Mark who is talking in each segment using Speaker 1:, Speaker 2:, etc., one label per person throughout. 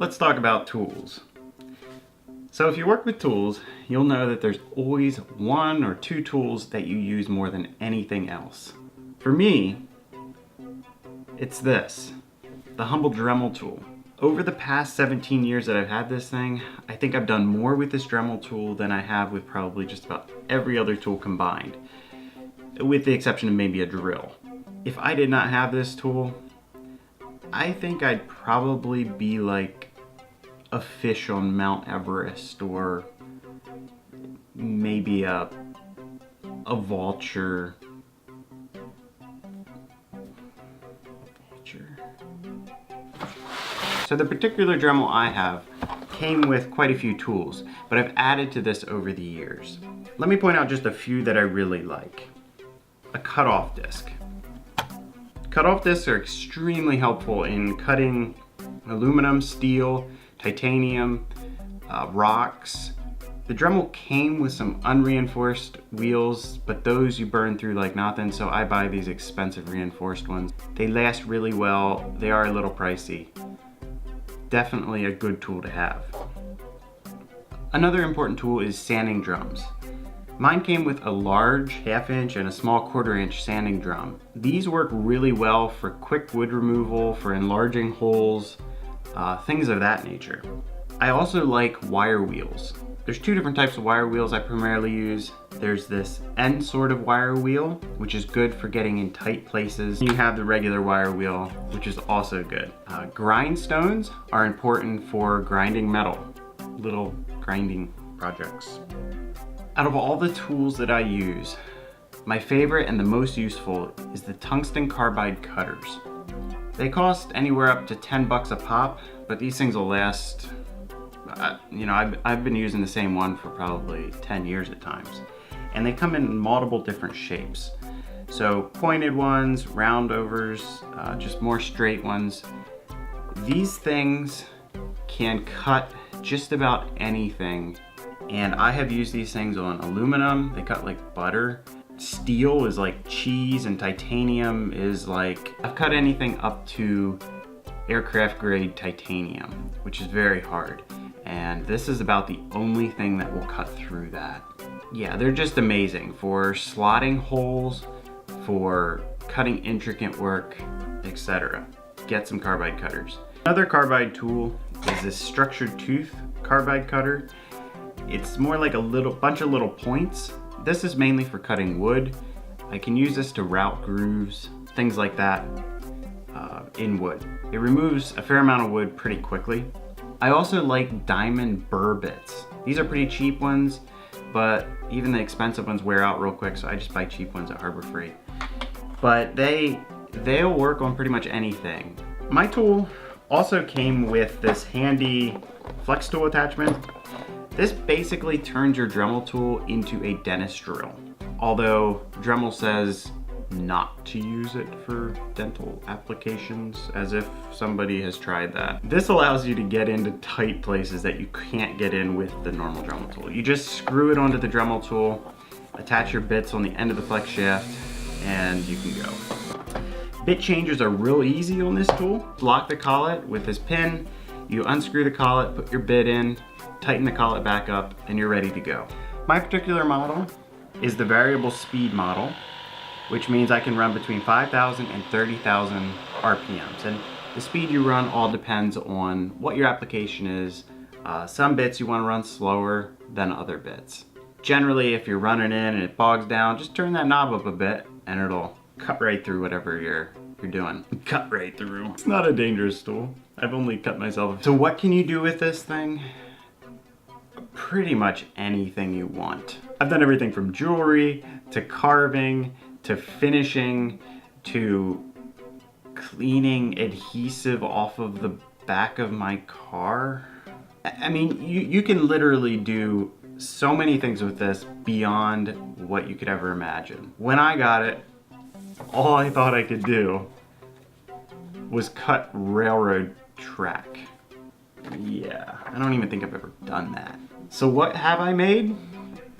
Speaker 1: Let's talk about tools. So if you work with tools, you'll know that there's always one or two tools that you use more than anything else. For me, it's this, the humble Dremel tool. Over the past 17 years that I've had this thing, I think I've done more with this Dremel tool than I have with probably just about every other tool combined, with the exception of maybe a drill. If I did not have this tool, I think I'd probably be like a fish on Mount Everest, or maybe a vulture. So the particular Dremel I have came with quite a few tools, but I've added to this over the years. Let me point out just a few that I really like. A cutoff disc. Cutoff discs are extremely helpful in cutting aluminum, steel, titanium, rocks. The Dremel came with some unreinforced wheels, but those you burn through like nothing, so I buy these expensive reinforced ones. They last really well. They are a little pricey. Definitely a good tool to have. Another important tool is sanding drums. Mine came with a large 1/2 inch and a small 1/4 inch sanding drum. These work really well for quick wood removal, for enlarging holes, things of that nature. I also like wire wheels. There's two different types of wire wheels I primarily use. There's this end sort of wire wheel, which is good for getting in tight places. You have the regular wire wheel, which is also good. Grindstones are important for grinding metal, little grinding projects. Out of all the tools that I use, my favorite and the most useful is the tungsten carbide cutters. They cost anywhere up to 10 bucks a pop, but these things will last, I've been using the same one for probably 10 years at times. And they come in multiple different shapes. So pointed ones, roundovers, just more straight ones. These things can cut just about anything. And I have used these things on aluminum. They cut like butter. Steel is like cheese, and titanium is like, I've cut anything up to aircraft grade titanium, which is very hard. And this is about the only thing that will cut through that. Yeah, they're just amazing for slotting holes, for cutting intricate work, etc. Get some carbide cutters. Another carbide tool is this structured tooth carbide cutter. It's more like a bunch of little points. This is mainly for cutting wood. I can use this to route grooves, things like that, in wood. It removes a fair amount of wood pretty quickly. I also like diamond burr bits. These are pretty cheap ones, but even the expensive ones wear out real quick, so I just buy cheap ones at Harbor Freight. But they'll work on pretty much anything. My tool also came with this handy flex tool attachment. This basically turns your Dremel tool into a dentist drill. Although Dremel says not to use it for dental applications, as if somebody has tried that. This allows you to get into tight places that you can't get in with the normal Dremel tool. You just screw it onto the Dremel tool, attach your bits on the end of the flex shaft, and you can go. Bit changers are real easy on this tool. Lock the collet with this pin, you unscrew the collet, put your bit in, tighten the collet back up, and you're ready to go. My particular model is the variable speed model, which means I can run between 5,000 and 30,000 RPMs. And the speed you run all depends on what your application is. Some bits you want to run slower than other bits. Generally, if you're running in and it bogs down, just turn that knob up a bit and it'll cut right through whatever you're doing. Cut right through. It's not a dangerous tool. I've only cut myself. So what can you do with this thing? Pretty much anything you want. I've done everything from jewelry to carving to finishing to cleaning adhesive off of the back of my car. I mean, you can literally do so many things with this beyond what you could ever imagine. When I got it, all I thought I could do was cut railroad track. Yeah, I don't even think I've ever done that. So what have I made?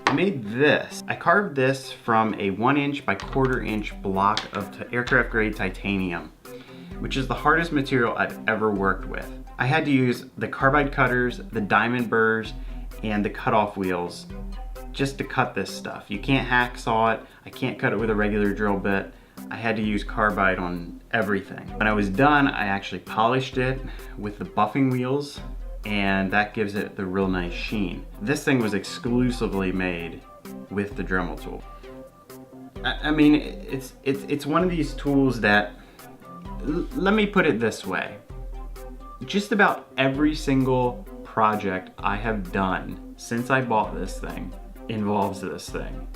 Speaker 1: I made this. I carved this from a 1 inch by 1/4 inch block of aircraft grade titanium, which is the hardest material I've ever worked with. I had to use the carbide cutters, the diamond burrs, and the cutoff wheels just to cut this stuff. You can't hacksaw it. I can't cut it with a regular drill bit. I had to use carbide on everything. When I was done, I actually polished it with the buffing wheels, and that gives it the real nice sheen. This thing was exclusively made with the Dremel tool. I mean, it's one of these tools that, let me put it this way. Just about every single project I have done since I bought this thing involves this thing.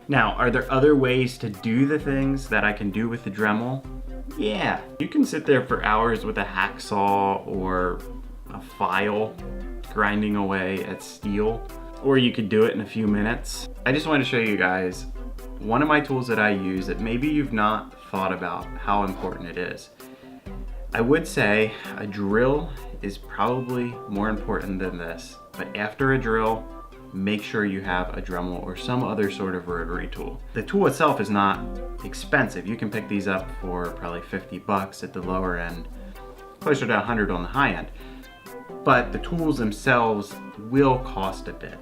Speaker 1: Now, are there other ways to do the things that I can do with the Dremel? Yeah, you can sit there for hours with a hacksaw or a file grinding away at steel, or you could do it in a few minutes. I just want to show you guys one of my tools that I use that maybe you've not thought about how important it is. I would say a drill is probably more important than this, but after a drill, make sure you have a Dremel or some other sort of rotary tool. The tool itself is not expensive. You can pick these up for probably 50 bucks at the lower end, closer to 100 on the high end. But the tools themselves will cost a bit.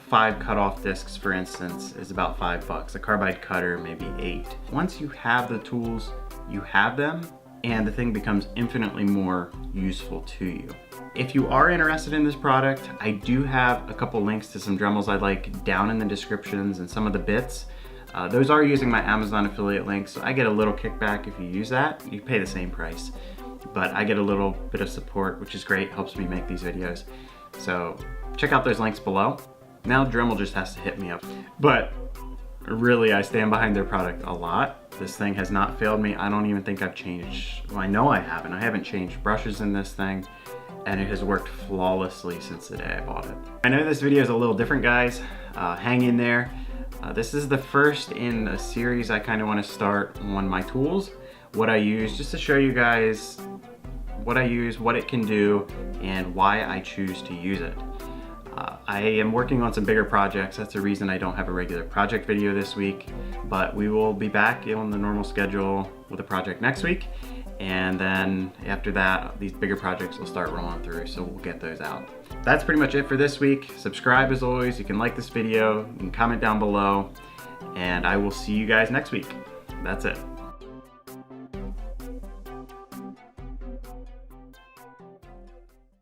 Speaker 1: 5 cutoff discs, for instance, is about 5 bucks. A carbide cutter, maybe 8. Once you have the tools, you have them, and the thing becomes infinitely more useful to you. If you are interested in this product, I do have a couple links to some Dremels I like down in the descriptions and some of the bits. Those are using my Amazon affiliate link, so I get a little kickback if you use that. You pay the same price, but I get a little bit of support, which is great, helps me make these videos. So check out those links below. Now Dremel just has to hit me up. But really, I stand behind their product a lot. This thing has not failed me. I don't even think I've changed, well, I know I haven't. I haven't changed brushes in this thing, and it has worked flawlessly since the day I bought it. I know this video is a little different, guys. Hang in there. This is the first in a series I kind of want to start on my tools, what I use, just to show you guys what I use, what it can do, and why I choose to use it. I am working on some bigger projects. That's the reason I don't have a regular project video this week, but we will be back on the normal schedule with a project next week. And then after that, these bigger projects will start rolling through, so we'll get those out. That's pretty much it for this week. Subscribe as always. You can like this video, you can comment down below, and I will see you guys next week. That's it.